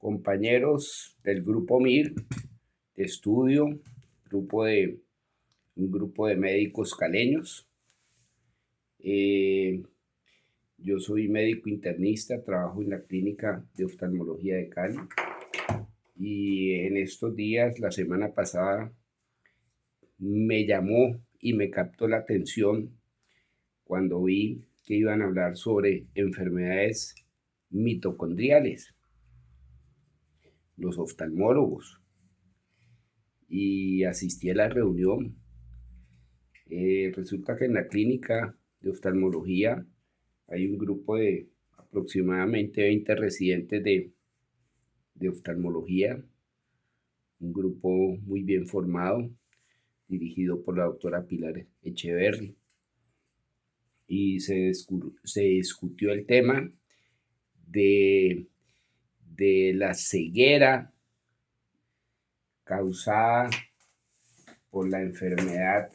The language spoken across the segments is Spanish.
compañeros del grupo MIR de estudio, un grupo de médicos caleños. Yo soy médico internista, trabajo en la clínica de oftalmología de Cali y en estos días, la semana pasada, me llamó y me captó la atención cuando vi que iban a hablar sobre enfermedades mitocondriales, los oftalmólogos, y asistí a la reunión. Resulta que en la clínica de oftalmología hay un grupo de aproximadamente 20 residentes de oftalmología, un grupo muy bien formado, dirigido por la doctora Pilar Echeverry. Y se discutió el tema de la ceguera causada por la enfermedad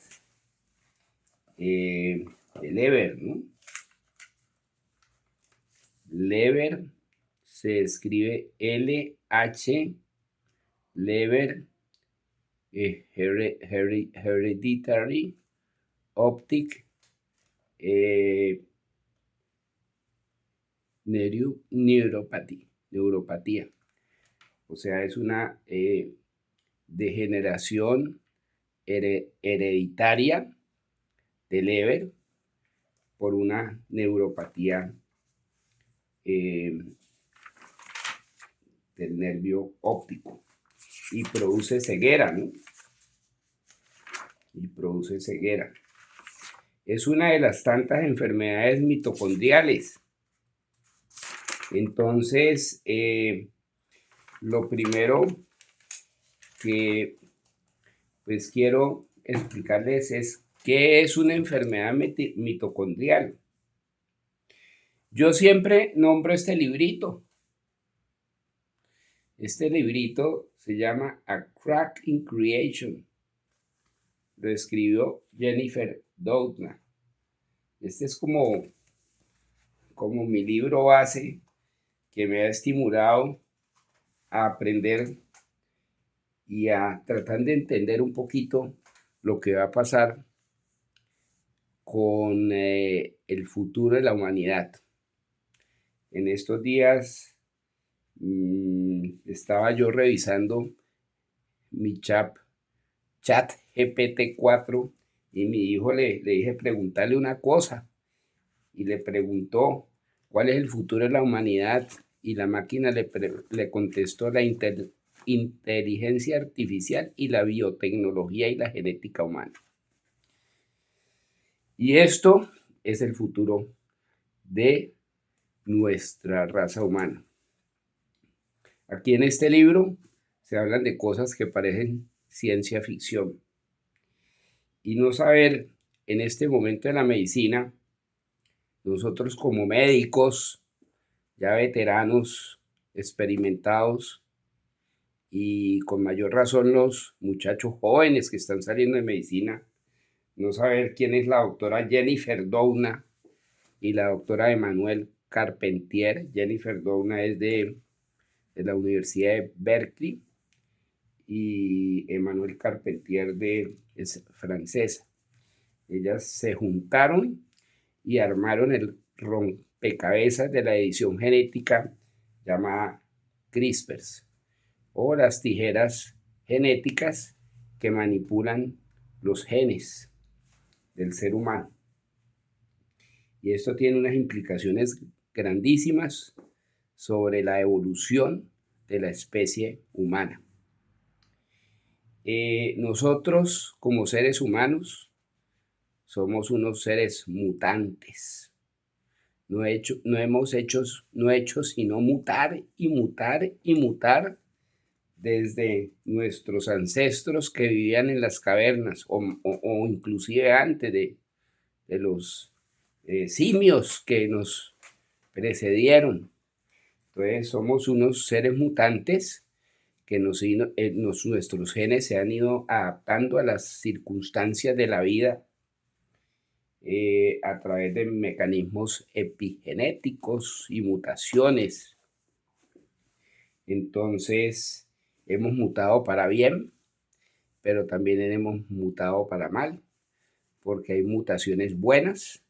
de Leber, ¿no? Leber se escribe LH, Leber, Hereditary Optic neuropatía. O sea, es una degeneración hereditaria de Leber por una neuropatía del nervio óptico y produce ceguera, ¿no? Y produce ceguera. Es una de las tantas enfermedades mitocondriales. Entonces, lo primero que pues quiero explicarles es qué es una enfermedad mitocondrial. Yo siempre nombro este librito. Este librito se llama A Crack in Creation. Lo escribió Jennifer Doudna. Este es como mi libro base que me ha estimulado a aprender y a tratar de entender un poquito lo que va a pasar con el futuro de la humanidad. En estos días estaba yo revisando mi chat GPT-4 y mi hijo le dije preguntarle una cosa y le preguntó cuál es el futuro de la humanidad y la máquina le contestó la inteligencia artificial y la biotecnología y la genética humana. Y esto es el futuro de nuestra raza humana. Aquí en este libro se hablan de cosas que parecen ciencia ficción. Y no saber en este momento de la medicina, nosotros como médicos, ya veteranos, experimentados, y con mayor razón los muchachos jóvenes que están saliendo de medicina, no saber quién es la doctora Jennifer Doudna y la doctora Emmanuel Carpentier. Jennifer Doudna es de la Universidad de Berkeley y Emmanuel Carpentier es francesa. Ellas se juntaron y armaron el rompecabezas de la edición genética llamada CRISPR, o las tijeras genéticas que manipulan los genes del ser humano. Y esto tiene unas implicaciones grandísimas sobre la evolución de la especie humana. Nosotros, como seres humanos, somos unos seres mutantes. No hemos hecho sino mutar y mutar y mutar desde nuestros ancestros que vivían en las cavernas o inclusive antes de los simios que nos precedieron. Entonces somos unos seres mutantes que nuestros genes se han ido adaptando a las circunstancias de la vida a través de mecanismos epigenéticos y mutaciones. Entonces, hemos mutado para bien, pero también hemos mutado para mal, porque hay mutaciones buenas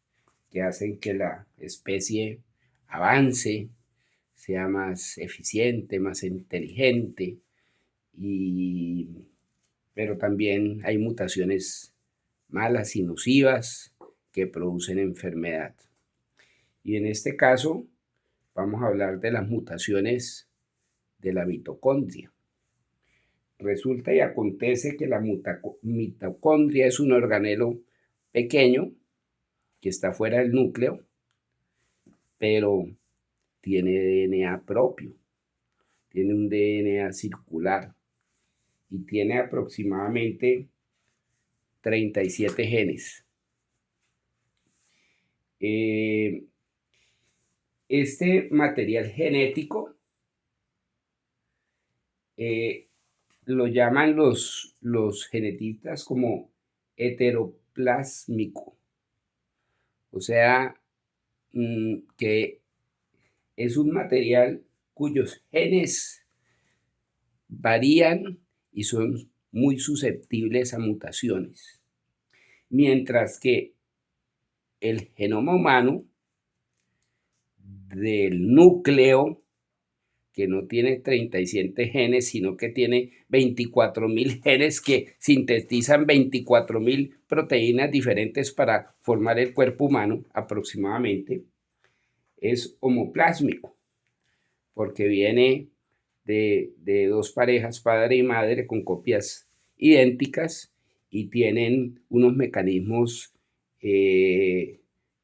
que hacen que la especie avance, sea más eficiente, más inteligente, pero también hay mutaciones malas y nocivas que producen enfermedad. Y en este caso vamos a hablar de las mutaciones de la mitocondria. Resulta y acontece que la mitocondria es un organelo pequeño que está fuera del núcleo, pero tiene DNA propio, tiene un DNA circular y tiene aproximadamente 37 genes. Este material genético lo llaman los genetistas como heteroplásmico, o sea, que es un material cuyos genes varían y son muy susceptibles a mutaciones, mientras que el genoma humano del núcleo, que no tiene 37 genes, sino que tiene 24.000 genes que sintetizan 24.000 proteínas diferentes para formar el cuerpo humano aproximadamente, es homoplásmico, porque viene de dos parejas, padre y madre, con copias idénticas y tienen unos mecanismos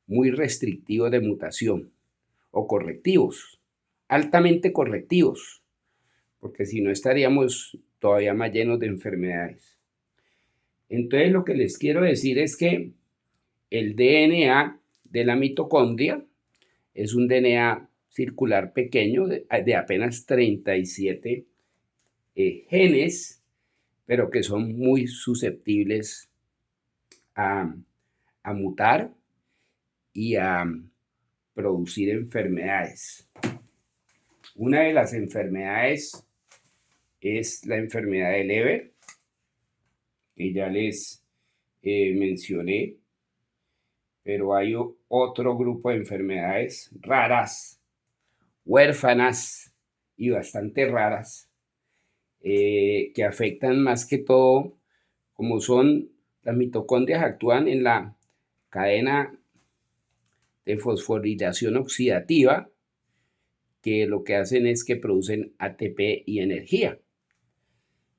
muy restrictivos de mutación o correctivos, altamente correctivos, porque si no estaríamos todavía más llenos de enfermedades. Entonces lo que les quiero decir es que el DNA de la mitocondria es un DNA circular pequeño de apenas 37 genes, pero que son muy susceptibles a mutar y a producir enfermedades. Una de las enfermedades es la enfermedad de Leber, que ya les mencioné, pero hay otro grupo de enfermedades raras, huérfanas y bastante raras, que afectan más que todo, como son las mitocondrias, actúan en la cadena de fosforilación oxidativa, que lo que hacen es que producen ATP y energía.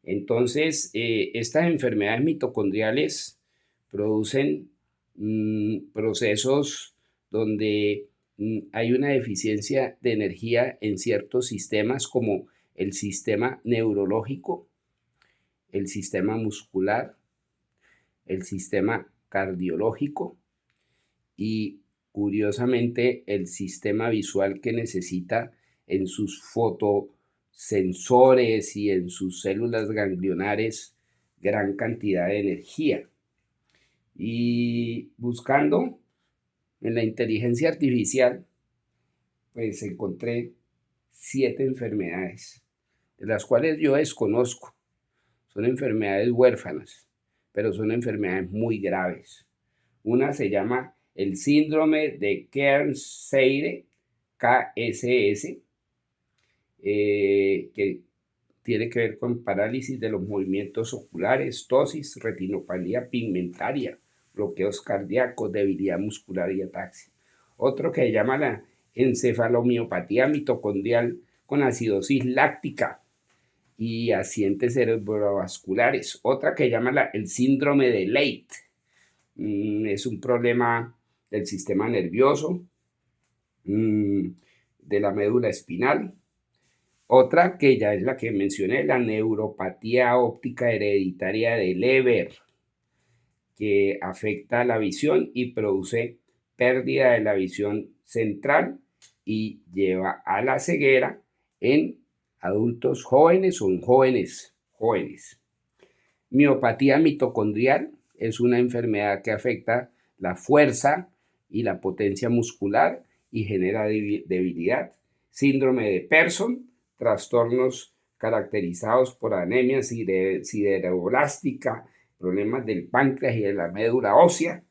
Entonces, estas enfermedades mitocondriales producen procesos donde hay una deficiencia de energía en ciertos sistemas, como el sistema neurológico, el sistema muscular, el sistema cardiológico y, curiosamente, el sistema visual, que necesita en sus fotosensores y en sus células ganglionares gran cantidad de energía. Y buscando en la inteligencia artificial, pues encontré 7 enfermedades, de las cuales yo desconozco. Son enfermedades huérfanas, pero son enfermedades muy graves. Una se llama el síndrome de Kearns-Sayre, KSS, que tiene que ver con parálisis de los movimientos oculares, ptosis, retinopatía pigmentaria, bloqueos cardíacos, debilidad muscular y ataxia. Otro que se llama la encefalomiopatía mitocondrial con acidosis láctica y accidentes cerebrovasculares. Otra que se llama el síndrome de Leigh. Es un problema del sistema nervioso, de la médula espinal. Otra que ya es la que mencioné, la neuropatía óptica hereditaria de Leber, que afecta la visión y produce pérdida de la visión central y lleva a la ceguera en adultos jóvenes o en jóvenes. Miopatía mitocondrial es una enfermedad que afecta la fuerza y la potencia muscular y genera debilidad. Síndrome de Pearson trastornos caracterizados por anemia sideroblástica, problemas del páncreas y de la médula ósea,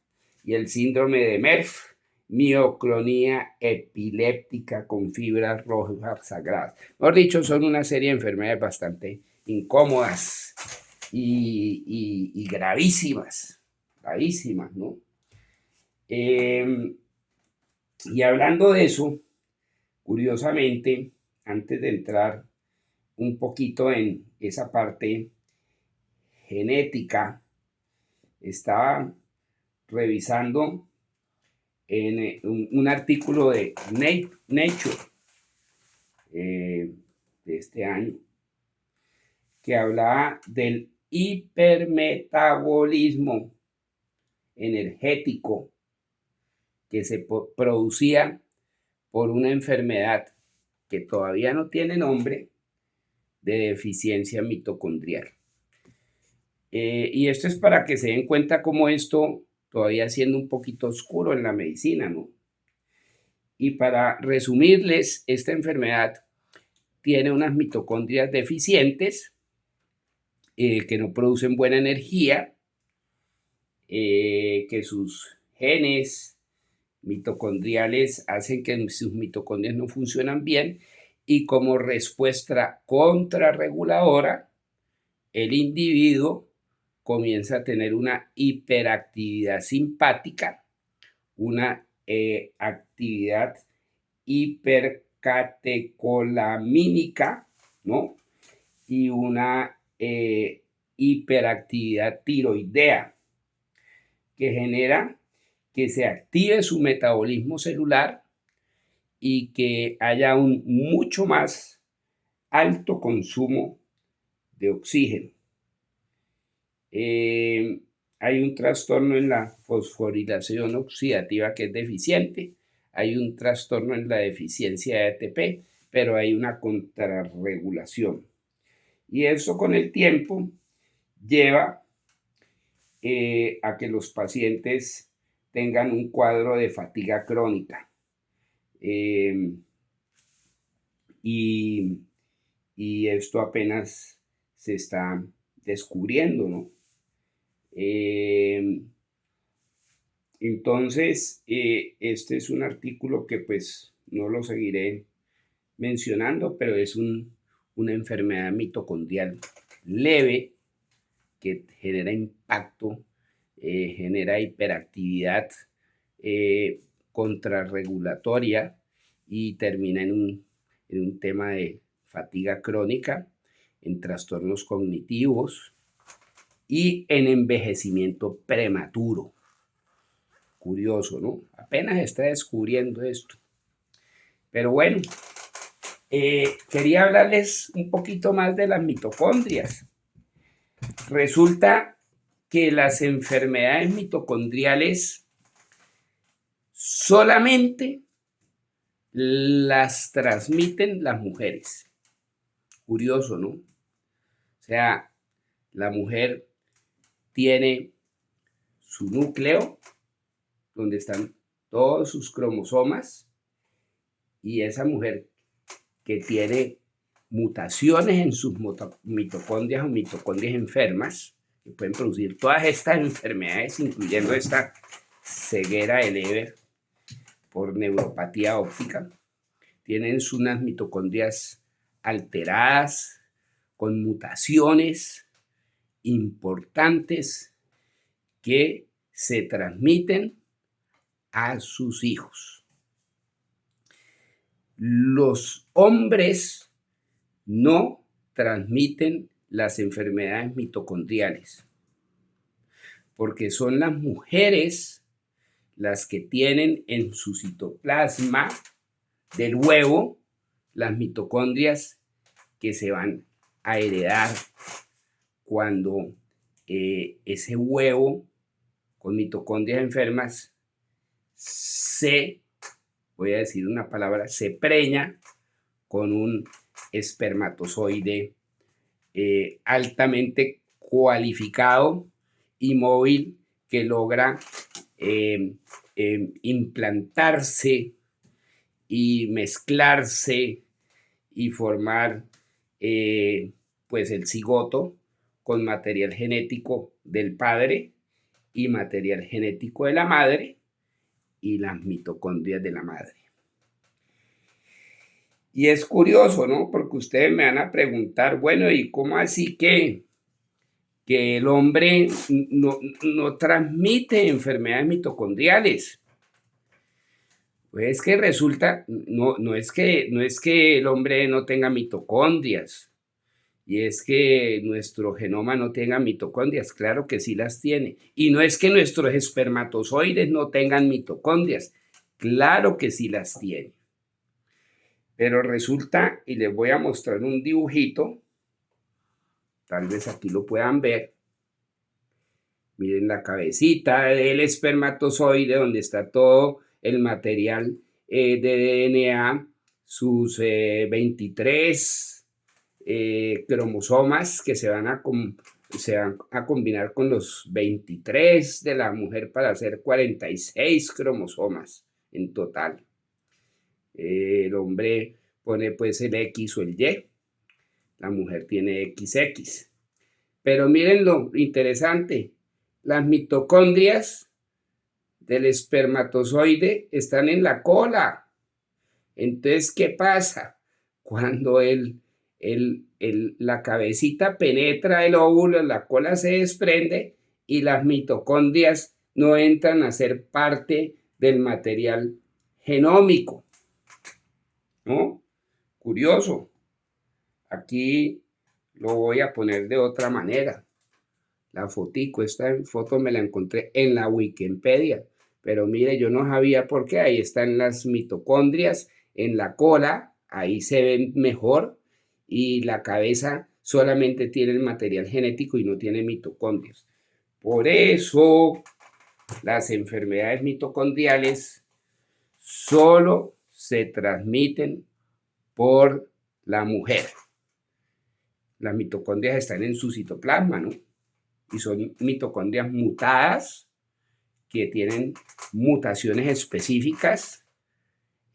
y el síndrome de MERF, mioclonía epiléptica con fibras rojas sagradas. Mejor dicho, son una serie de enfermedades bastante incómodas y gravísimas, ¿no? Y hablando de eso, curiosamente, antes de entrar un poquito en esa parte genética, estaba revisando en un artículo de Nature de este año que hablaba del hipermetabolismo energético que se producía por una enfermedad que todavía no tiene nombre, de deficiencia mitocondrial. Y esto es para que se den cuenta cómo esto todavía siendo un poquito oscuro en la medicina, ¿no? Y para resumirles, esta enfermedad tiene unas mitocondrias deficientes que no producen buena energía, que sus genes mitocondriales hacen que sus mitocondrias no funcionan bien, y como respuesta contrarreguladora, el individuo comienza a tener una hiperactividad simpática, una actividad hipercatecolamínica, ¿no? Y una hiperactividad tiroidea, que genera que se active su metabolismo celular y que haya un mucho más alto consumo de oxígeno. Hay un trastorno en la fosforilación oxidativa que es deficiente, hay un trastorno en la deficiencia de ATP, pero hay una contrarregulación. Y eso con el tiempo lleva a que los pacientes tengan un cuadro de fatiga crónica. Y esto apenas se está descubriendo, ¿no? Entonces, este es un artículo que pues no lo seguiré mencionando, pero es una enfermedad mitocondrial leve que genera impacto, genera hiperactividad contrarregulatoria y termina en un tema de fatiga crónica, en trastornos cognitivos y en envejecimiento prematuro. Curioso, ¿no? Apenas está descubriendo esto. Pero bueno, quería hablarles un poquito más de las mitocondrias. Resulta que las enfermedades mitocondriales solamente las transmiten las mujeres. Curioso, ¿no? O sea, la mujer tiene su núcleo, donde están todos sus cromosomas, y esa mujer que tiene mutaciones en sus mitocondrias o mitocondrias enfermas, que pueden producir todas estas enfermedades, incluyendo esta ceguera de Leber por neuropatía óptica, tienen unas mitocondrias alteradas, con mutaciones importantes que se transmiten a sus hijos. Los hombres no transmiten las enfermedades mitocondriales, porque son las mujeres las que tienen en su citoplasma del huevo las mitocondrias que se van a heredar cuando ese huevo con mitocondrias enfermas voy a decir una palabra, se preña con un espermatozoide altamente cualificado y móvil que logra implantarse y mezclarse y formar pues el cigoto con material genético del padre y material genético de la madre y las mitocondrias de la madre. Y es curioso, ¿no? Porque ustedes me van a preguntar, bueno, ¿y cómo así que el hombre no transmite enfermedades mitocondriales? Pues que resulta, no es que el hombre no tenga mitocondrias, y es que nuestro genoma no tenga mitocondrias, claro que sí las tiene. Y no es que nuestros espermatozoides no tengan mitocondrias, claro que sí las tiene. Pero resulta, y les voy a mostrar un dibujito, tal vez aquí lo puedan ver. Miren la cabecita del espermatozoide donde está todo el material de DNA, sus 23 cromosomas que se van a combinar con los 23 de la mujer para hacer 46 cromosomas en total. El hombre pone pues el X o el Y, la mujer tiene XX. Pero miren lo interesante, las mitocondrias del espermatozoide están en la cola. Entonces, ¿qué pasa? Cuando la cabecita penetra el óvulo, la cola se desprende y las mitocondrias no entran a ser parte del material genómico, ¿no? Curioso. Aquí lo voy a poner de otra manera. La fotico, esta foto me la encontré en la Wikipedia, pero mire, yo no sabía por qué. Ahí están las mitocondrias en la cola, ahí se ven mejor, y la cabeza solamente tiene el material genético y no tiene mitocondrias. Por eso las enfermedades mitocondriales solo se transmiten por la mujer. Las mitocondrias están en su citoplasma, ¿no? Y son mitocondrias mutadas que tienen mutaciones específicas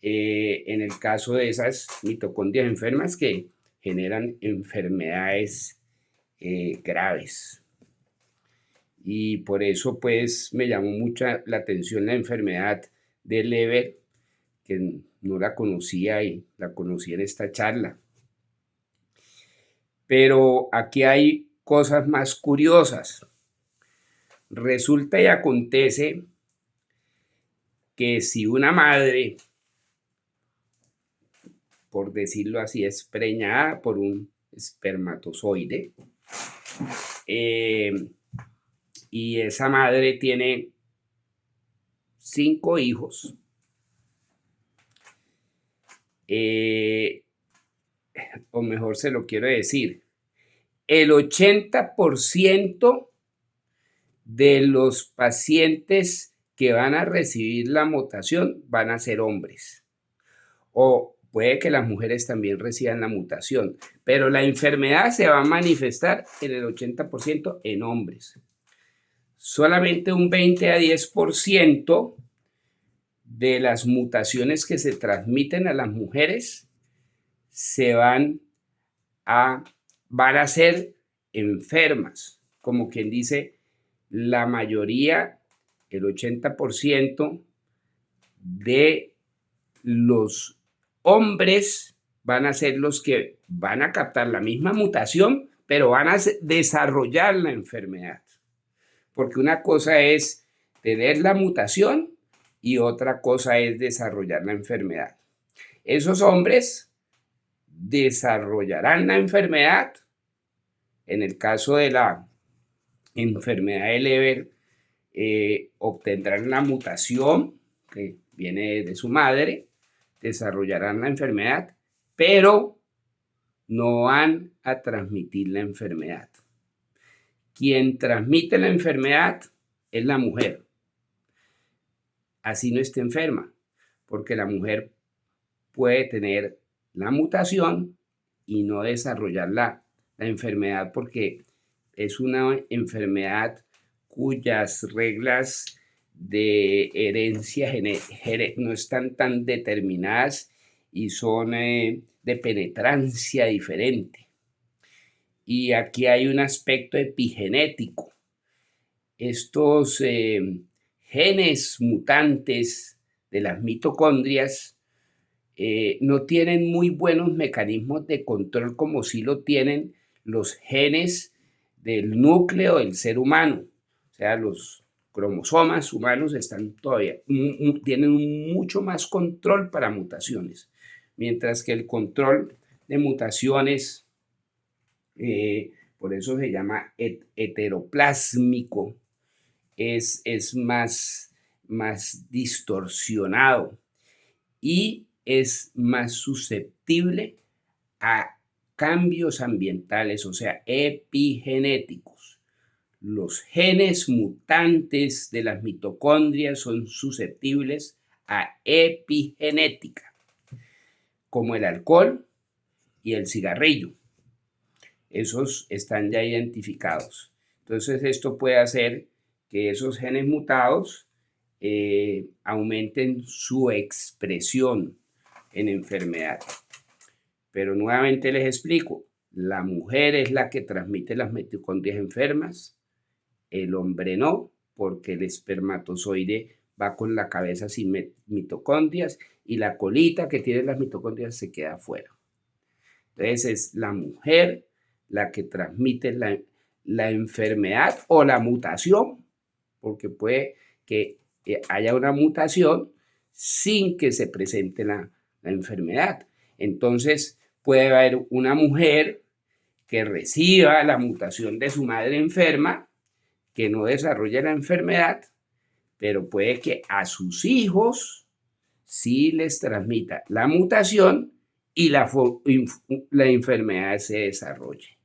en el caso de esas mitocondrias enfermas que generan enfermedades graves. Y por eso pues me llamó mucha la atención la enfermedad de Leber, que no la conocía y la conocí en esta charla. Pero aquí hay cosas más curiosas. Resulta y acontece que si una madre, por decirlo así, es preñada por un espermatozoide, y esa madre tiene 5 hijos, o mejor se lo quiero decir, el 80% de los pacientes que van a recibir la mutación van a ser hombres. O puede que las mujeres también reciban la mutación, pero la enfermedad se va a manifestar en el 80% en hombres. Solamente un 20 a 10% de las mutaciones que se transmiten a las mujeres van a ser enfermas. Como quien dice, la mayoría, el 80% de los hombres van a ser los que van a captar la misma mutación, pero van a desarrollar la enfermedad. Porque una cosa es tener la mutación y otra cosa es desarrollar la enfermedad. Esos hombres desarrollarán la enfermedad. En el caso de la enfermedad de Leber, obtendrán la mutación que viene de su madre, desarrollarán la enfermedad, pero no van a transmitir la enfermedad. Quien transmite la enfermedad es la mujer. Así no esté enferma, porque la mujer puede tener la mutación y no desarrollar la enfermedad porque es una enfermedad cuyas reglas de herencia no están tan determinadas y son de penetrancia diferente. Y aquí hay un aspecto epigenético. Estos genes mutantes de las mitocondrias no tienen muy buenos mecanismos de control como sí lo tienen los genes del núcleo del ser humano. O sea, los cromosomas humanos están todavía, tienen mucho más control para mutaciones, mientras que el control de mutaciones, por eso se llama heteroplásmico, es más distorsionado y es más susceptible a cambios ambientales, o sea, epigenéticos. Los genes mutantes de las mitocondrias son susceptibles a epigenética, como el alcohol y el cigarrillo. Esos están ya identificados. Entonces, esto puede hacer que esos genes mutados aumenten su expresión en enfermedad. Pero nuevamente les explico, la mujer es la que transmite las mitocondrias enfermas, el hombre no, porque el espermatozoide va con la cabeza sin mitocondrias y la colita que tiene las mitocondrias se queda afuera. Entonces es la mujer la que transmite la enfermedad o la mutación, porque puede que haya una mutación sin que se presente la enfermedad. Entonces puede haber una mujer que reciba la mutación de su madre enferma, que no desarrolle la enfermedad, pero puede que a sus hijos sí les transmita la mutación y la enfermedad se desarrolle.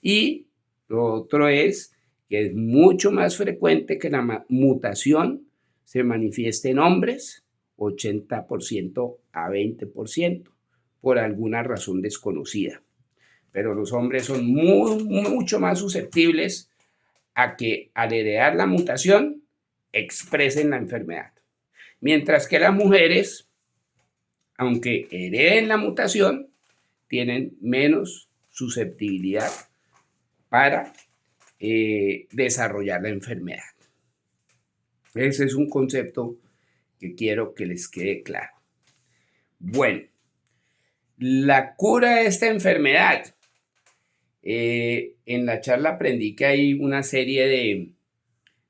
Y lo otro es que es mucho más frecuente que la mutación se manifieste en hombres, 80% a 20%, por alguna razón desconocida. Pero los hombres son mucho más susceptibles a que al heredar la mutación expresen la enfermedad. Mientras que las mujeres, aunque hereden la mutación, tienen menos susceptibilidad para desarrollar la enfermedad. Ese es un concepto que quiero que les quede claro. Bueno, la cura de esta enfermedad. En la charla aprendí que hay una serie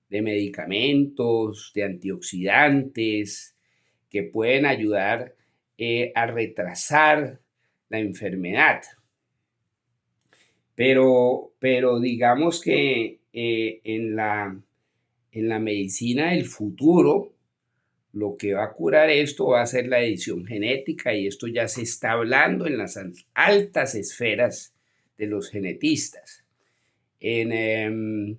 de medicamentos, de antioxidantes que pueden ayudar a retrasar la enfermedad. Pero digamos que en la medicina del futuro, lo que va a curar esto va a ser la edición genética, y esto ya se está hablando en las altas esferas de los genetistas. En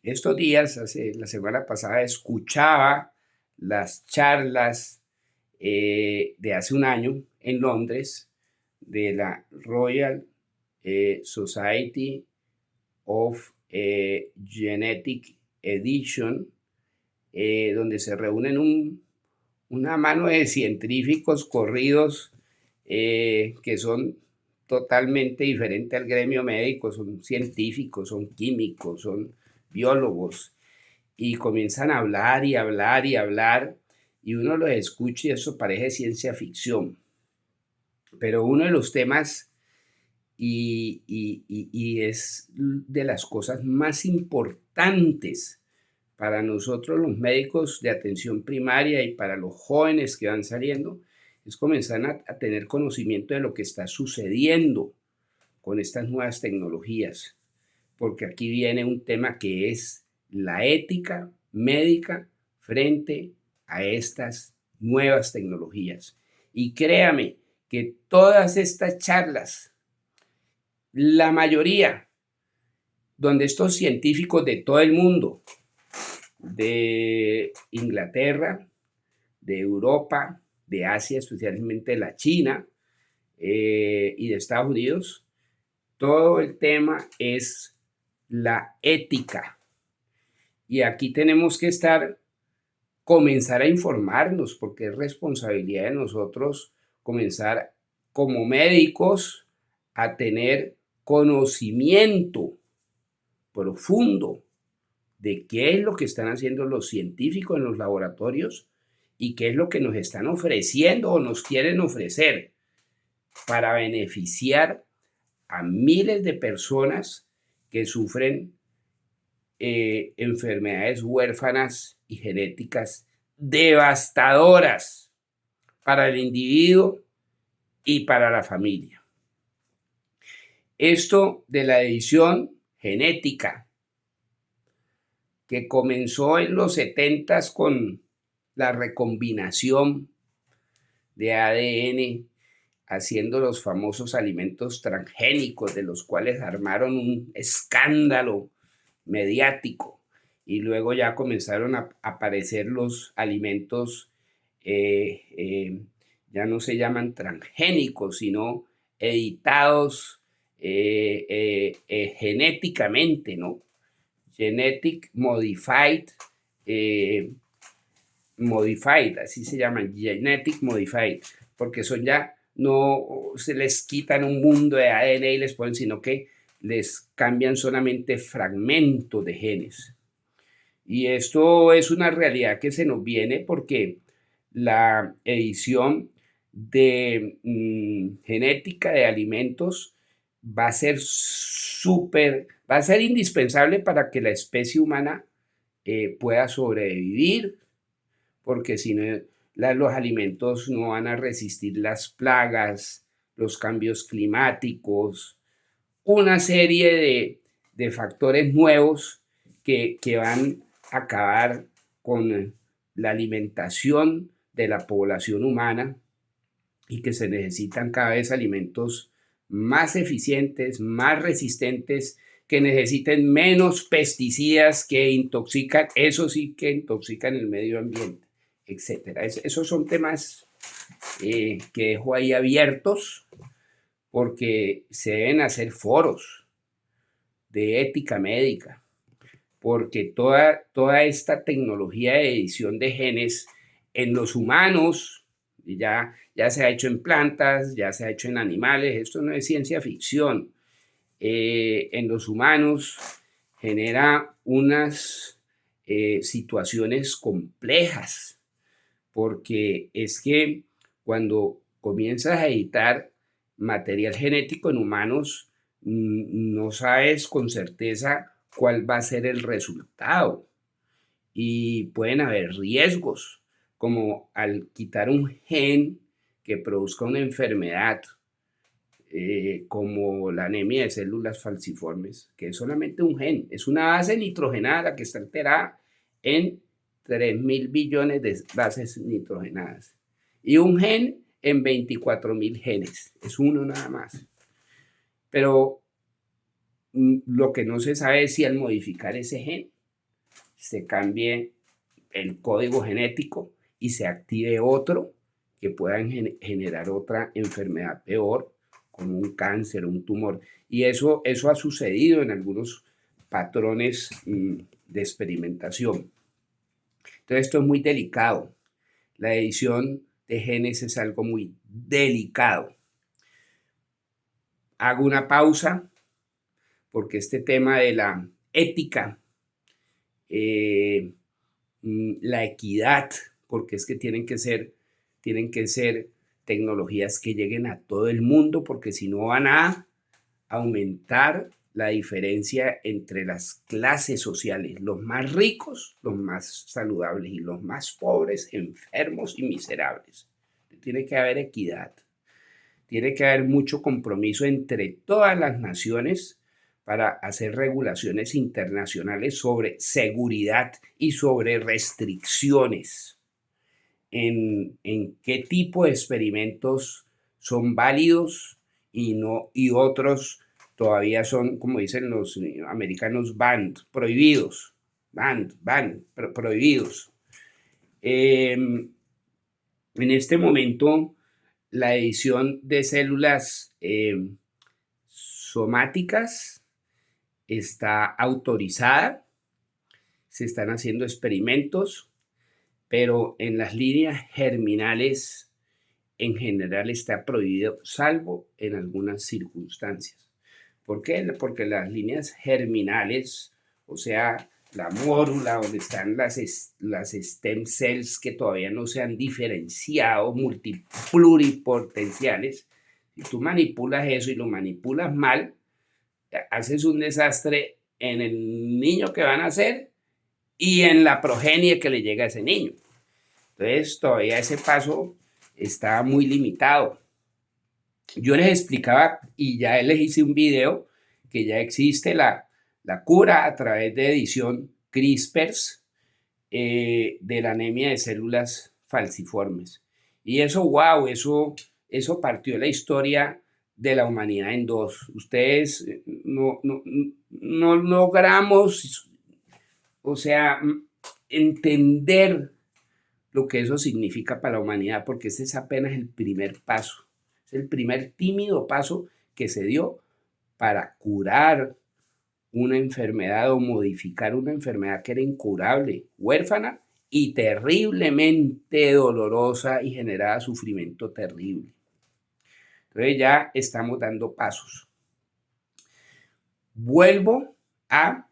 estos días, la semana pasada, escuchaba las charlas de hace un año en Londres de la Royal Society of Genetic Edition, donde se reúnen una mano de científicos corridos que son totalmente diferentes al gremio médico, son científicos, son químicos, son biólogos, y comienzan a hablar y hablar y hablar, y uno los escucha y eso parece ciencia ficción. Pero uno de los temas, y es de las cosas más importantes para nosotros los médicos de atención primaria y para los jóvenes que van saliendo, es comenzar a tener conocimiento de lo que está sucediendo con estas nuevas tecnologías, porque aquí viene un tema que es la ética médica frente a estas nuevas tecnologías. Y créame que todas estas charlas, la mayoría, donde estos científicos de todo el mundo, de Inglaterra, de Europa, de Asia, especialmente de la China y de Estados Unidos, todo el tema es la ética. Y aquí tenemos que comenzar a informarnos, porque es responsabilidad de nosotros comenzar como médicos a tener conocimiento profundo de qué es lo que están haciendo los científicos en los laboratorios y qué es lo que nos están ofreciendo o nos quieren ofrecer para beneficiar a miles de personas que sufren enfermedades huérfanas y genéticas devastadoras para el individuo y para la familia. Esto de la edición genética, que comenzó en los 70s con la recombinación de ADN, haciendo los famosos alimentos transgénicos, de los cuales armaron un escándalo mediático, y luego ya comenzaron a aparecer los alimentos, ya no se llaman transgénicos, sino editados genéticamente, ¿no? Genetic modified, así se llaman, genetic modified, porque son ya, no se les quitan un mundo de ADN y les ponen, sino que les cambian solamente fragmentos de genes. Y esto es una realidad que se nos viene porque la edición de genética de alimentos va a ser indispensable para que la especie humana pueda sobrevivir, porque si no, los alimentos no van a resistir las plagas, los cambios climáticos, una serie de factores nuevos que van a acabar con la alimentación de la población humana, y que se necesitan cada vez alimentos más eficientes, más resistentes, que necesiten menos pesticidas que intoxican, eso sí que intoxican el medio ambiente, etcétera. Esos son temas que dejo ahí abiertos, porque se deben hacer foros de ética médica, porque toda esta tecnología de edición de genes en los humanos ya se ha hecho en plantas, ya se ha hecho en animales, esto no es ciencia ficción. En los humanos genera unas situaciones complejas, porque es que cuando comienzas a editar material genético en humanos, no sabes con certeza cuál va a ser el resultado, y pueden haber riesgos, como al quitar un gen que produzca una enfermedad, como la anemia de células falciformes, que es solamente un gen, es una base nitrogenada la que está alterada en 3.000 billones de bases nitrogenadas, y un gen en 24.000 genes, es uno nada más. Pero lo que no se sabe es si al modificar ese gen se cambie el código genético y se active otro que pueda generar otra enfermedad peor, como un cáncer, un tumor. Y eso ha sucedido en algunos patrones de experimentación. Entonces, esto es muy delicado. La edición de genes es algo muy delicado. Hago una pausa, porque este tema de la ética, la equidad, porque es que tienen que ser tecnologías que lleguen a todo el mundo, porque si no van a aumentar la diferencia entre las clases sociales, los más ricos, los más saludables, y los más pobres, enfermos y miserables. Tiene que haber equidad, tiene que haber mucho compromiso entre todas las naciones para hacer regulaciones internacionales sobre seguridad y sobre restricciones en qué tipo de experimentos son válidos y otros todavía son, como dicen los americanos, prohibidos. Prohibidos. En este momento, la edición de células somáticas está autorizada, se están haciendo experimentos, pero en las líneas germinales en general está prohibido, salvo en algunas circunstancias. ¿Por qué? Porque las líneas germinales, o sea, la mórula, donde están las stem cells que todavía no se han diferenciado, pluripotenciales, si tú manipulas eso y lo manipulas mal, haces un desastre en el niño que va a nacer y en la progenie que le llega a ese niño. Entonces, todavía ese paso está muy limitado. Yo les explicaba y ya les hice un video que ya existe la cura a través de edición CRISPR de la anemia de células falciformes. Y eso, wow, eso partió la historia de la humanidad en dos. Ustedes no logramos, o sea, entender lo que eso significa para la humanidad, porque ese es apenas el primer paso. Es el primer tímido paso que se dio para curar una enfermedad o modificar una enfermedad que era incurable, huérfana y terriblemente dolorosa y generaba sufrimiento terrible. Entonces ya estamos dando pasos. Vuelvo a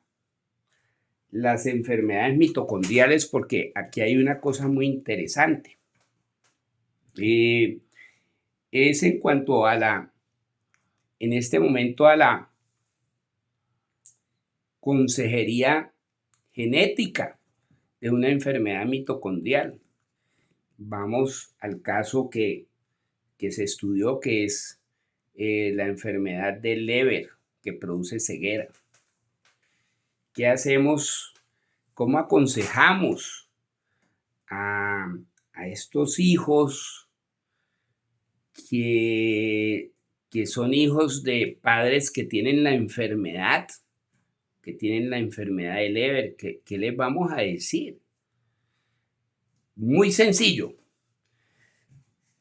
las enfermedades mitocondriales porque aquí hay una cosa muy interesante. Es en cuanto a en este momento a la consejería genética de una enfermedad mitocondrial. Vamos al caso que se estudió, que es la enfermedad de Leber, que produce ceguera. ¿Qué hacemos? ¿Cómo aconsejamos a estos hijos que son hijos de padres que tienen la enfermedad, de Leber? ¿Qué les vamos a decir? Muy sencillo.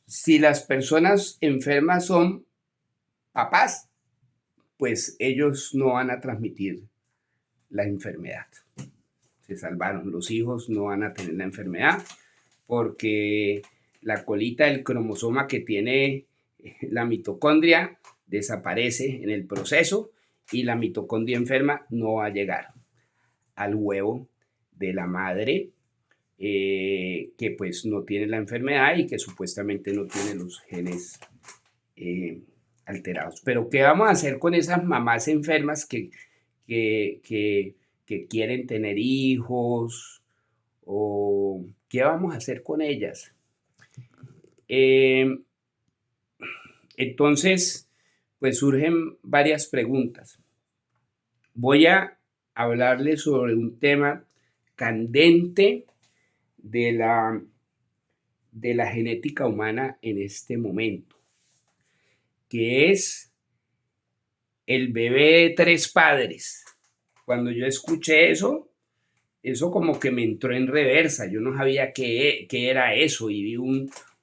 Si las personas enfermas son papás, pues ellos no van a transmitir la enfermedad. Se salvaron. Los hijos no van a tener la enfermedad porque la colita del cromosoma que tiene la mitocondria desaparece en el proceso y la mitocondria enferma no va a llegar al huevo de la madre que pues no tiene la enfermedad y que supuestamente no tiene los genes alterados. Pero ¿qué vamos a hacer con esas mamás enfermas que quieren tener hijos? ¿O qué vamos a hacer con ellas? Entonces, pues surgen varias preguntas. Voy a hablarles sobre un tema candente de la genética humana en este momento, que es el bebé de tres padres. Cuando yo escuché eso como que me entró en reversa. Yo no sabía qué era eso y vi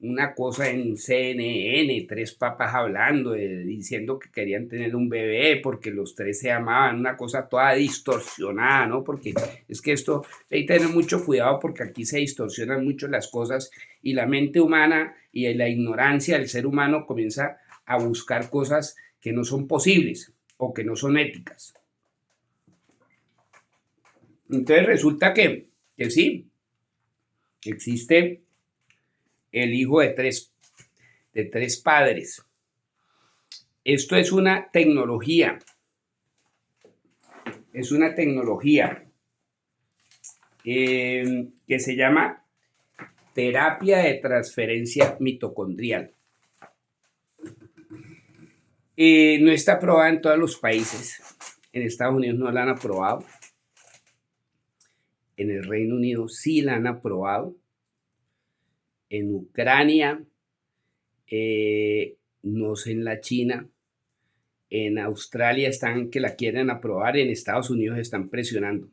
una cosa en CNN, tres papas hablando, diciendo que querían tener un bebé porque los tres se amaban, una cosa toda distorsionada, ¿no? Porque es que esto hay que tener mucho cuidado porque aquí se distorsionan mucho las cosas y la mente humana y la ignorancia del ser humano comienza a buscar cosas que no son posibles o que no son éticas. Entonces resulta que sí, existe el hijo de tres padres. Esto es una tecnología. Es una tecnología que se llama terapia de transferencia mitocondrial. No está aprobada en todos los países. En Estados Unidos no la han aprobado. En el Reino Unido sí la han aprobado. En Ucrania, no sé, en la China, en Australia están que la quieren aprobar, en Estados Unidos están presionando.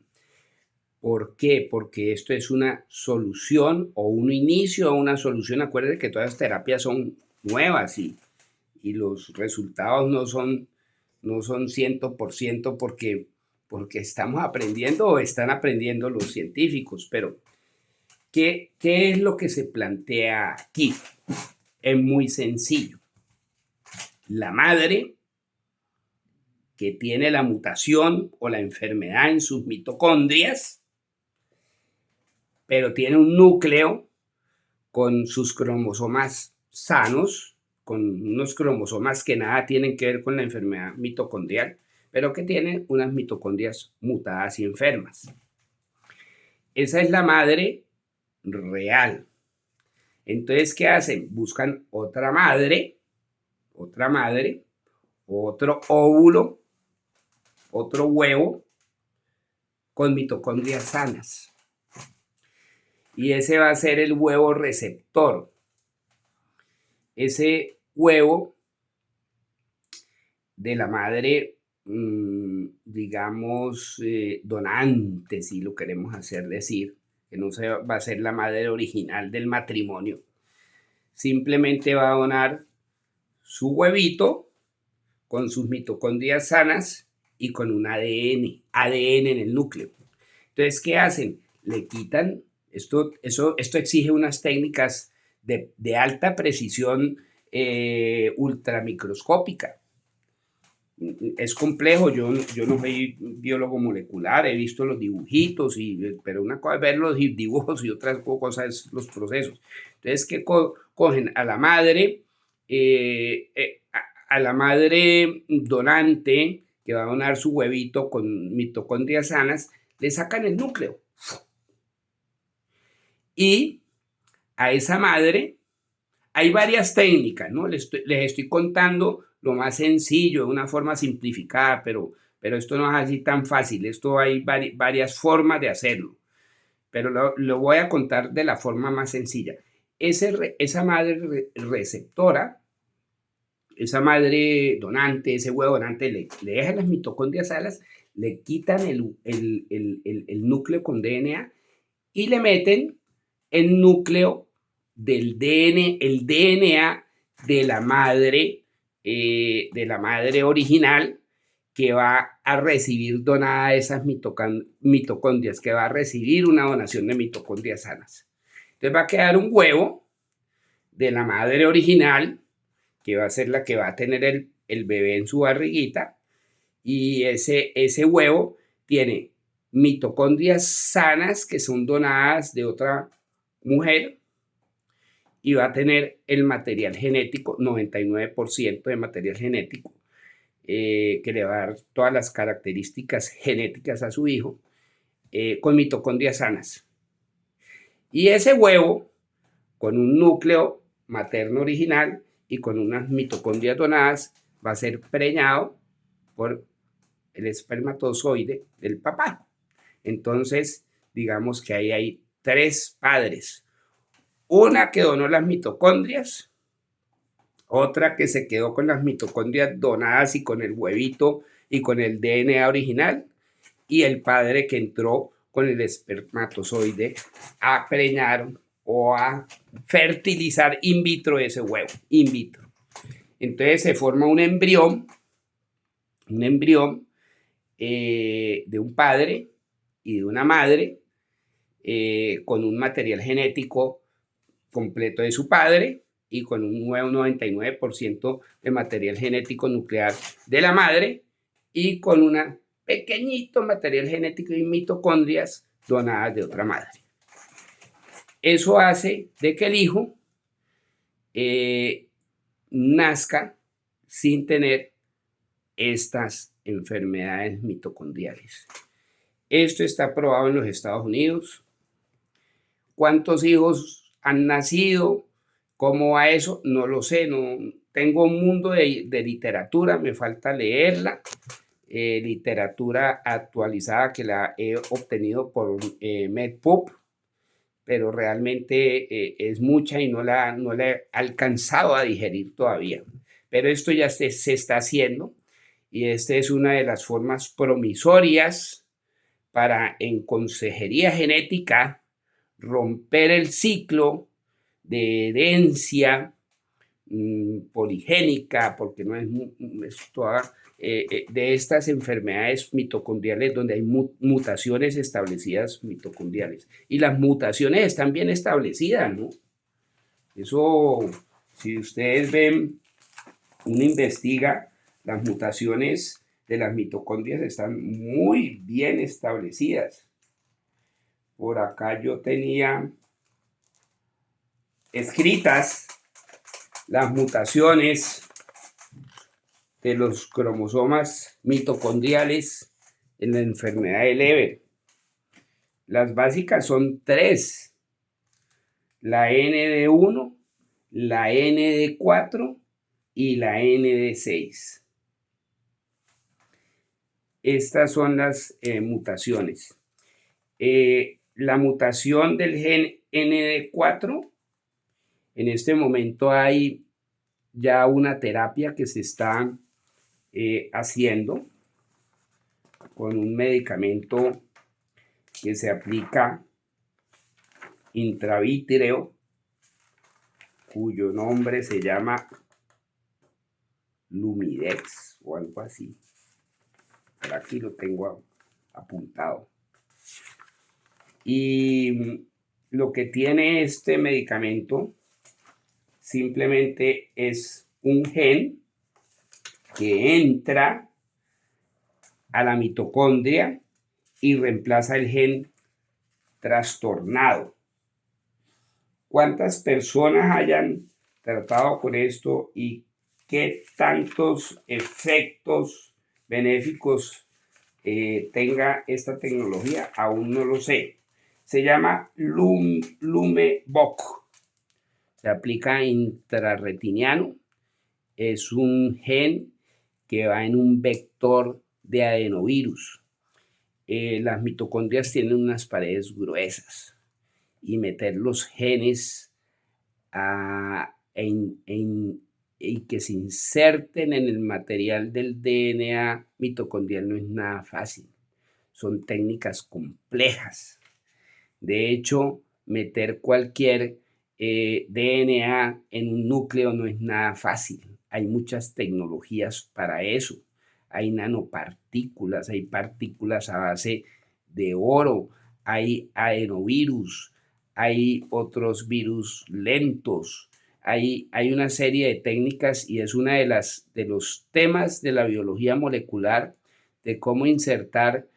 ¿Por qué? Porque esto es una solución o un inicio a una solución. Acuérdense que todas las terapias son nuevas y los resultados no son 100% porque estamos aprendiendo o están aprendiendo los científicos. Pero, ¿qué es lo que se plantea aquí? Es muy sencillo. La madre que tiene la mutación o la enfermedad en sus mitocondrias, pero tiene un núcleo con sus cromosomas sanos, con unos cromosomas que nada tienen que ver con la enfermedad mitocondrial, pero que tienen unas mitocondrias mutadas y enfermas. Esa es la madre real. Entonces, ¿qué hacen? Buscan otra madre, otro óvulo, otro huevo con mitocondrias sanas. Y ese va a ser el huevo receptor. Ese huevo de la madre, digamos, donante, si lo queremos hacer decir, que no se va a ser la madre original del matrimonio, simplemente va a donar su huevito con sus mitocondrias sanas y con un ADN en el núcleo. Entonces, ¿qué hacen? Le quitan, esto exige unas técnicas de alta precisión ultramicroscópica. Es complejo, yo no soy biólogo molecular, he visto los dibujitos, pero una cosa es ver los dibujos y otra cosa es los procesos. Entonces, ¿qué cogen? A la madre donante que va a donar su huevito con mitocondrias sanas, le sacan el núcleo. Y a esa madre hay varias técnicas, ¿no? Les estoy contando lo más sencillo, de una forma simplificada, pero esto no es así tan fácil. Esto hay varias formas de hacerlo, pero lo voy a contar de la forma más sencilla. Esa madre receptora, esa madre donante, ese huevo donante, le dejan las mitocondrias sanas, le quitan el núcleo con DNA y le meten el núcleo del el DNA de la madre original, que va a recibir donada esas mitocondrias, que va a recibir una donación de mitocondrias sanas. Entonces va a quedar un huevo de la madre original, que va a ser la que va a tener el bebé en su barriguita, y ese huevo tiene mitocondrias sanas que son donadas de otra mujer, y va a tener el material genético, 99% de material genético, que le va a dar todas las características genéticas a su hijo, con mitocondrias sanas. Y ese huevo, con un núcleo materno original y con unas mitocondrias donadas, va a ser preñado por el espermatozoide del papá. Entonces, digamos que ahí hay 3 padres. Una que donó las mitocondrias, otra que se quedó con las mitocondrias donadas y con el huevito y con el DNA original, y el padre que entró con el espermatozoide a preñar o a fertilizar in vitro ese huevo, in vitro. Entonces se forma un embrión de un padre y de una madre, con un material genético completo de su padre y con un 99% de material genético nuclear de la madre, y con un pequeñito material genético y mitocondrias donadas de otra madre. Eso hace de que el hijo nazca sin tener estas enfermedades mitocondriales. Esto está probado en los Estados Unidos. ¿Cuántos hijos han nacido? ¿Cómo va eso? No lo sé. No tengo un mundo de literatura, me falta leerla. Literatura actualizada que la he obtenido por MedPub, pero realmente es mucha y no la he alcanzado a digerir todavía. Pero esto ya se está haciendo, y esta es una de las formas promisorias para, en consejería genética, romper el ciclo de herencia poligénica, porque no es toda, de estas enfermedades mitocondriales donde hay mutaciones establecidas mitocondriales. Y las mutaciones están bien establecidas, ¿no? Eso Si ustedes ven, uno investiga, las mutaciones de las mitocondrias están muy bien establecidas. Por acá yo tenía escritas las mutaciones de los cromosomas mitocondriales en la enfermedad de Leber. Las básicas son 3: la ND1, la ND4 y la ND6. Estas son las mutaciones. La mutación del gen ND4, en este momento hay ya una terapia que se está haciendo con un medicamento que se aplica intravítreo, cuyo nombre se llama Lumidex o algo así. Por aquí lo tengo apuntado. Y lo que tiene este medicamento simplemente es un gen que entra a la mitocondria y reemplaza el gen trastornado. ¿Cuántas personas hayan tratado con esto y qué tantos efectos benéficos tenga esta tecnología? Aún no lo sé. Se llama Lumevoq. Se aplica intrarretiniano. Es un gen que va en un vector de adenovirus. Las mitocondrias tienen unas paredes gruesas y meter los genes y que se inserten en el material del DNA mitocondrial no es nada fácil. Son técnicas complejas. De hecho, meter cualquier DNA en un núcleo no es nada fácil. Hay muchas tecnologías para eso. Hay nanopartículas, hay partículas a base de oro, hay adenovirus, hay otros virus lentos, hay una serie de técnicas y es una de los temas de la biología molecular de cómo insertar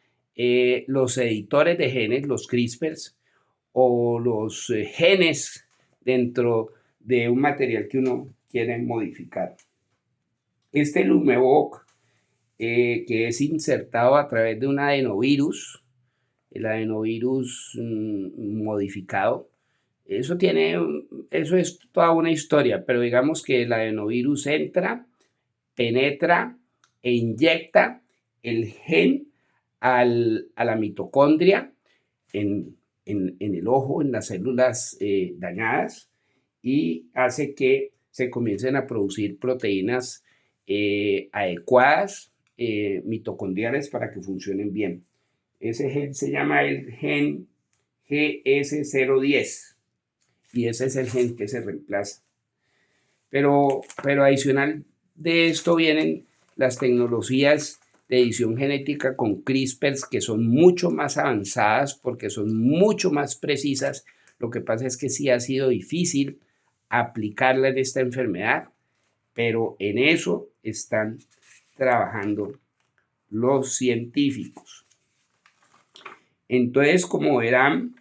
los editores de genes, los CRISPRs, o los genes dentro de un material que uno quiere modificar. Este Lumevoq, que es insertado a través de un adenovirus, el adenovirus modificado, eso es toda una historia, pero digamos que el adenovirus entra, penetra e inyecta el gen a la mitocondria en el ojo, en las células dañadas, y hace que se comiencen a producir proteínas adecuadas, mitocondriales, para que funcionen bien. Ese gen se llama el gen GS010 y ese es el gen que se reemplaza. Pero adicional de esto vienen las tecnologías de edición genética con CRISPRs, que son mucho más avanzadas porque son mucho más precisas. Lo que pasa es que sí ha sido difícil aplicarla en esta enfermedad, pero en eso están trabajando los científicos. Entonces, como verán,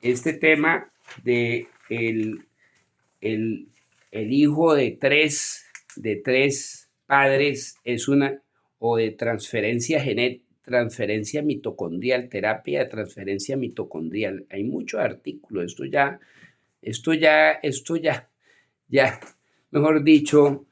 este tema de el hijo de tres padres es una, o de transferencia mitocondrial, terapia de transferencia mitocondrial. Hay muchos artículos. Mejor dicho,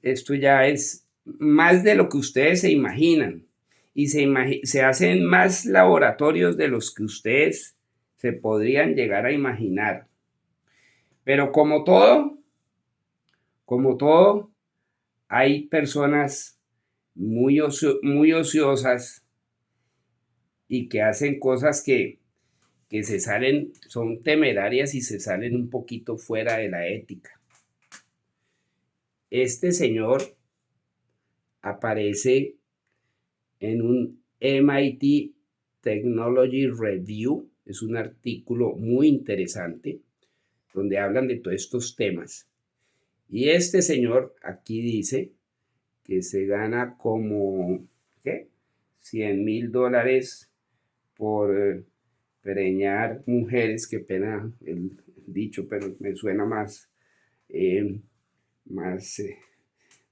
esto ya es más de lo que ustedes se imaginan. Y se hacen más laboratorios de los que ustedes se podrían llegar a imaginar. Pero como todo, hay personas muy ociosas y que hacen cosas que son temerarias y se salen un poquito fuera de la ética. Este señor aparece en un MIT Technology Review, es un artículo muy interesante donde hablan de todos estos temas. Y este señor aquí dice que se gana como, ¿qué? $100,000 por preñar mujeres. Qué pena el dicho, pero me suena eh, más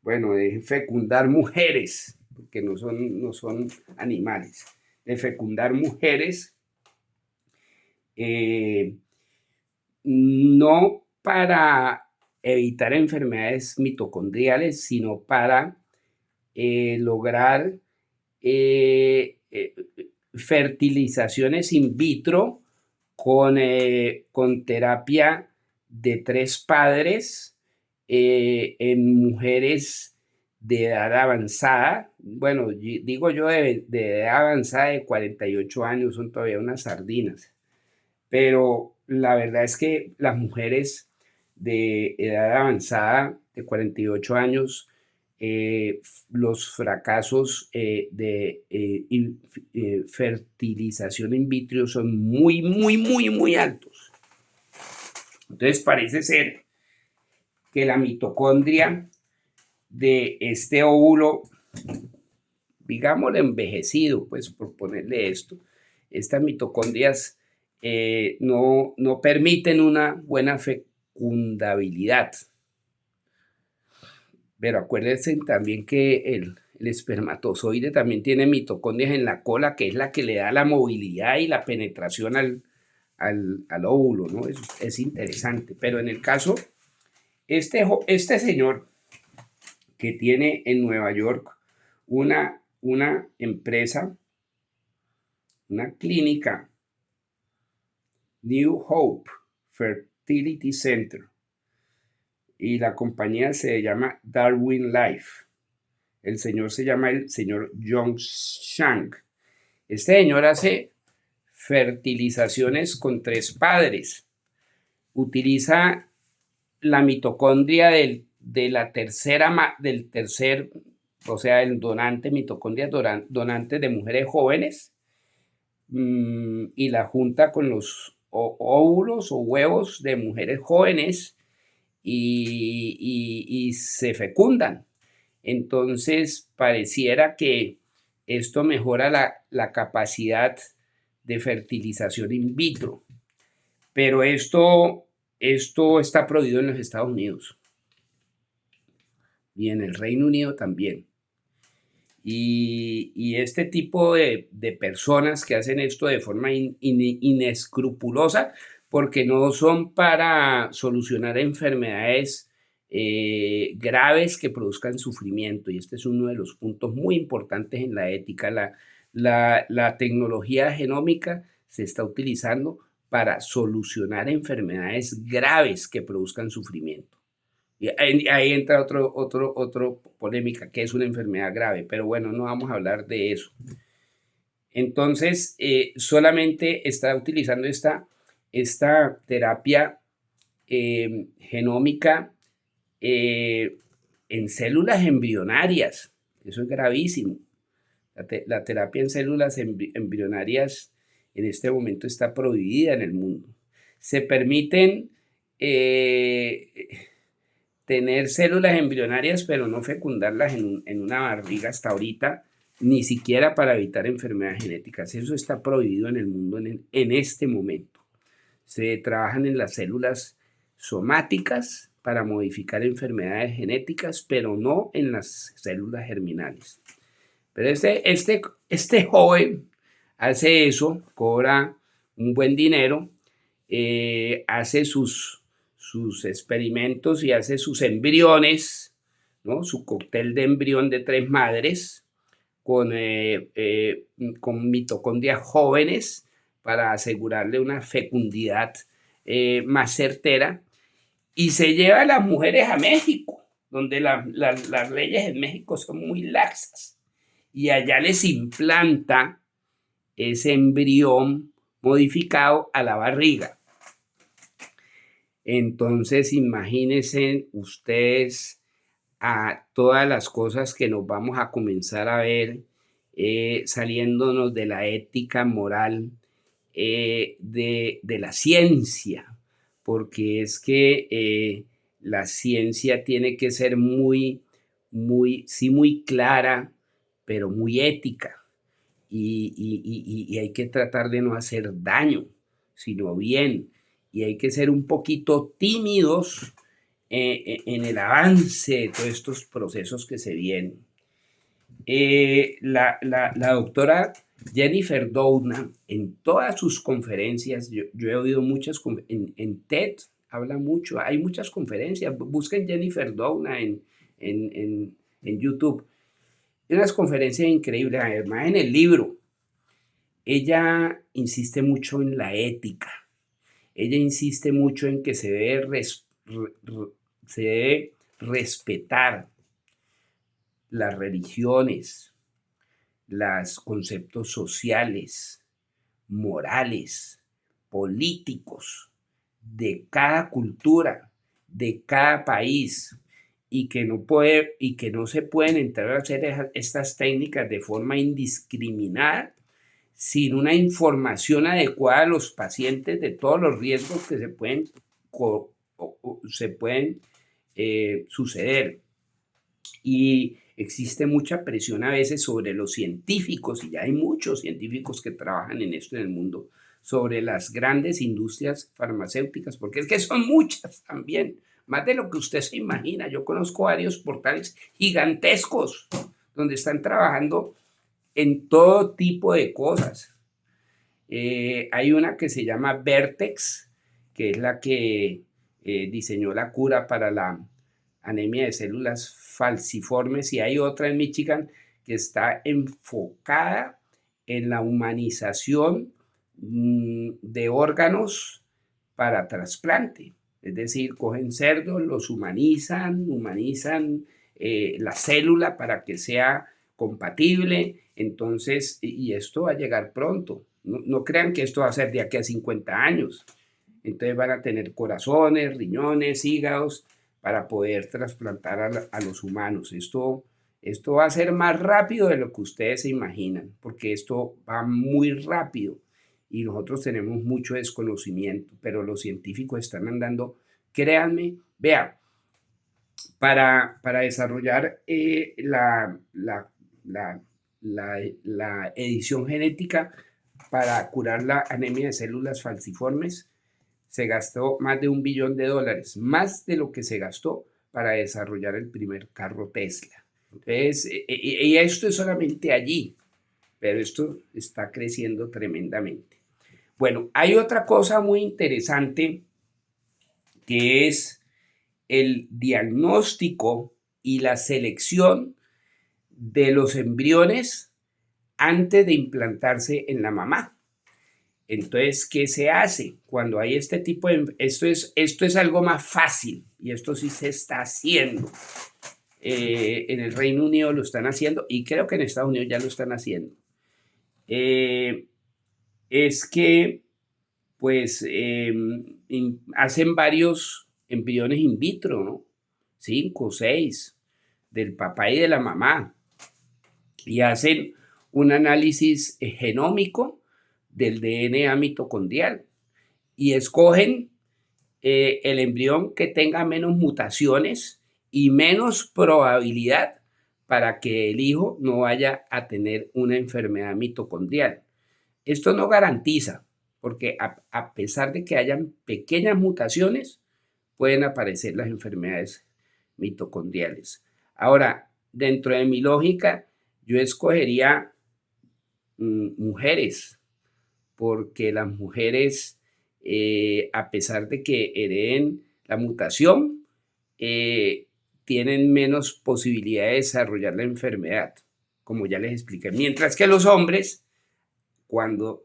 bueno, de fecundar mujeres, porque no son animales, de fecundar mujeres, eh, no para evitar enfermedades mitocondriales, sino para lograr fertilizaciones in vitro con terapia de 3 padres en mujeres de edad avanzada. Bueno, digo yo de edad avanzada de 48 años, son todavía unas sardinas. Pero la verdad es que las mujeres de edad avanzada, de 48 años, los fracasos de fertilización in vitro son muy, muy, muy, muy altos. Entonces parece ser que la mitocondria de este óvulo, digámoslo envejecido, pues por ponerle esto, estas mitocondrias no permiten una buena fecundabilidad. Pero acuérdense también que el espermatozoide también tiene mitocondrias en la cola, que es la que le da la movilidad y la penetración al óvulo, ¿no? Es interesante. Pero en el caso, este señor que tiene en Nueva York una empresa, una clínica, New Hope Fertility Center, y la compañía se llama Darwin Life. El señor se llama el señor John Shank. Este señor hace fertilizaciones con 3 padres. Utiliza la mitocondria del tercer, o sea, el donante, mitocondria donante de mujeres jóvenes, y la junta con los óvulos o huevos de mujeres jóvenes y se fecundan. Entonces, pareciera que esto mejora la capacidad de fertilización in vitro, pero esto está prohibido en los Estados Unidos y en el Reino Unido también. Y este tipo de personas que hacen esto de forma inescrupulosa, porque no son para solucionar enfermedades graves que produzcan sufrimiento. Y este es uno de los puntos muy importantes en la ética. La tecnología genómica se está utilizando para solucionar enfermedades graves que produzcan sufrimiento. Y ahí entra otro polémica, que es una enfermedad grave, pero bueno, no vamos a hablar de eso. Entonces, solamente está utilizando esta terapia genómica en células embrionarias. Eso es gravísimo. La terapia en células embrionarias en este momento está prohibida en el mundo. Se permiten tener células embrionarias, pero no fecundarlas en una barriga hasta ahorita, ni siquiera para evitar enfermedades genéticas. Eso está prohibido en el mundo en este momento. Se trabajan en las células somáticas para modificar enfermedades genéticas, pero no en las células germinales. Pero este joven hace eso, cobra un buen dinero, hace sus experimentos y hace sus embriones, ¿no? Su cóctel de embrión de 3 madres con mitocondrias jóvenes para asegurarle una fecundidad más certera, y se lleva a las mujeres a México, donde las leyes en México son muy laxas, y allá les implanta ese embrión modificado a la barriga. Entonces, imagínense ustedes a todas las cosas que nos vamos a comenzar a ver saliéndonos de la ética moral de la ciencia, porque es que La ciencia tiene que ser sí, muy clara, pero muy ética. Y hay que tratar de no hacer daño, sino bien. Y hay que ser un poquito tímidos en el avance de todos estos procesos que se vienen. La doctora Jennifer Doudna, en todas sus conferencias, yo he oído muchas, en TED habla mucho, hay muchas conferencias, busquen Jennifer Doudna en YouTube, unas conferencias increíbles, además en el libro, ella insiste mucho en la ética, ella insiste mucho en que se debe respetar las religiones, los conceptos sociales, morales, políticos de cada cultura, de cada país, y que no se pueden entrar a hacer estas técnicas de forma indiscriminada sin una información adecuada a los pacientes de todos los riesgos que se pueden suceder. Y existe mucha presión a veces sobre los científicos, y ya hay muchos científicos que trabajan en esto en el mundo, sobre las grandes industrias farmacéuticas, porque es que son muchas también, más de lo que usted se imagina. Yo conozco varios portales gigantescos donde están trabajando en todo tipo de cosas. Hay una que se llama Vertex, que es la que diseñó la cura para la anemia de células falciformes, y hay otra en Michigan que está enfocada en la humanización de órganos para trasplante. Es decir, cogen cerdos, los humanizan la célula para que sea compatible. Entonces, y esto va a llegar pronto. No crean que esto va a ser de aquí a 50 años. Entonces van a tener corazones, riñones, hígados para poder trasplantar a los humanos. Esto va a ser más rápido de lo que ustedes se imaginan, porque esto va muy rápido y nosotros tenemos mucho desconocimiento, pero los científicos están andando, créanme, vean, para desarrollar la edición genética para curar la anemia de células falciformes, se gastó más de $1 billón, más de lo que se gastó para desarrollar el primer carro Tesla. Entonces, y esto es solamente allí, pero esto está creciendo tremendamente. Bueno, hay otra cosa muy interesante que es el diagnóstico y la selección de los embriones antes de implantarse en la mamá. Entonces, ¿qué se hace cuando hay este tipo de... Esto es algo más fácil y esto sí se está haciendo. En el Reino Unido lo están haciendo y creo que en Estados Unidos ya lo están haciendo. Es que, pues, hacen varios embriones in vitro, ¿no? 5 o 6, del papá y de la mamá. Y hacen un análisis genómico del DNA mitocondrial y escogen el embrión que tenga menos mutaciones y menos probabilidad para que el hijo no vaya a tener una enfermedad mitocondrial. Esto no garantiza, porque a pesar de que hayan pequeñas mutaciones, pueden aparecer las enfermedades mitocondriales. Ahora, dentro de mi lógica, yo escogería mujeres, porque las mujeres, a pesar de que hereden la mutación, tienen menos posibilidad de desarrollar la enfermedad, como ya les expliqué. Mientras que los hombres, cuando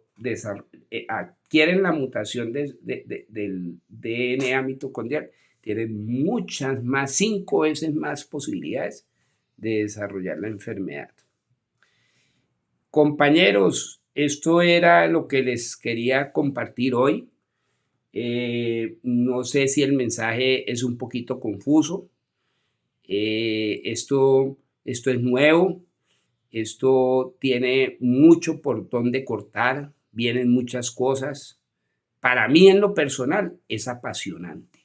adquieren la mutación del DNA mitocondrial, tienen muchas más, 5 veces más posibilidades de desarrollar la enfermedad. Compañeros, esto era lo que les quería compartir hoy. No sé si el mensaje es un poquito confuso. Esto es nuevo. Esto tiene mucho por donde cortar. Vienen muchas cosas. Para mí, en lo personal, es apasionante.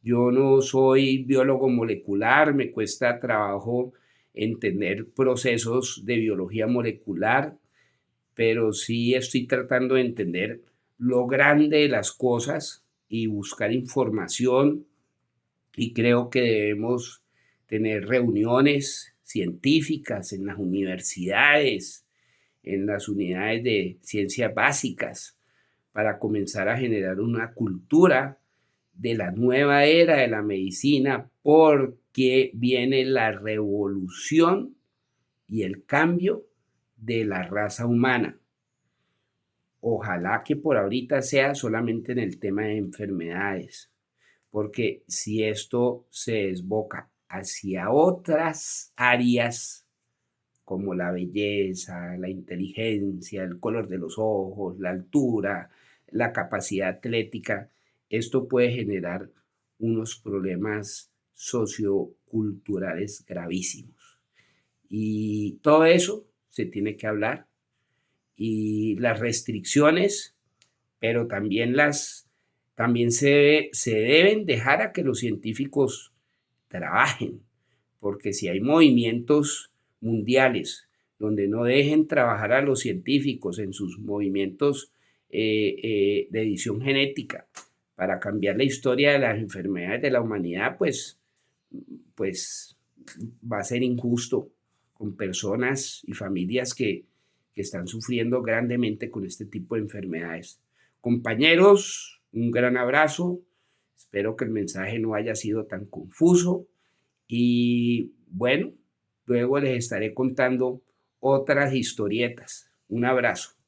Yo no soy biólogo molecular, me cuesta trabajo entender procesos de biología molecular, pero sí estoy tratando de entender lo grande de las cosas y buscar información, y creo que debemos tener reuniones científicas en las universidades, en las unidades de ciencias básicas, para comenzar a generar una cultura de la nueva era de la medicina, porque viene la revolución y el cambio de la raza humana. Ojalá que por ahorita sea solamente en el tema de enfermedades, porque si esto se desboca hacia otras áreas como la belleza, la inteligencia, el color de los ojos, la altura, la capacidad atlética, esto puede generar unos problemas socioculturales gravísimos. Y todo eso se tiene que hablar, y las restricciones, pero también se deben dejar a que los científicos trabajen, porque si hay movimientos mundiales donde no dejen trabajar a los científicos en sus movimientos de edición genética para cambiar la historia de las enfermedades de la humanidad, pues va a ser injusto con personas y familias que están sufriendo grandemente con este tipo de enfermedades. Compañeros, un gran abrazo. Espero que el mensaje no haya sido tan confuso. Y bueno, luego les estaré contando otras historietas. Un abrazo.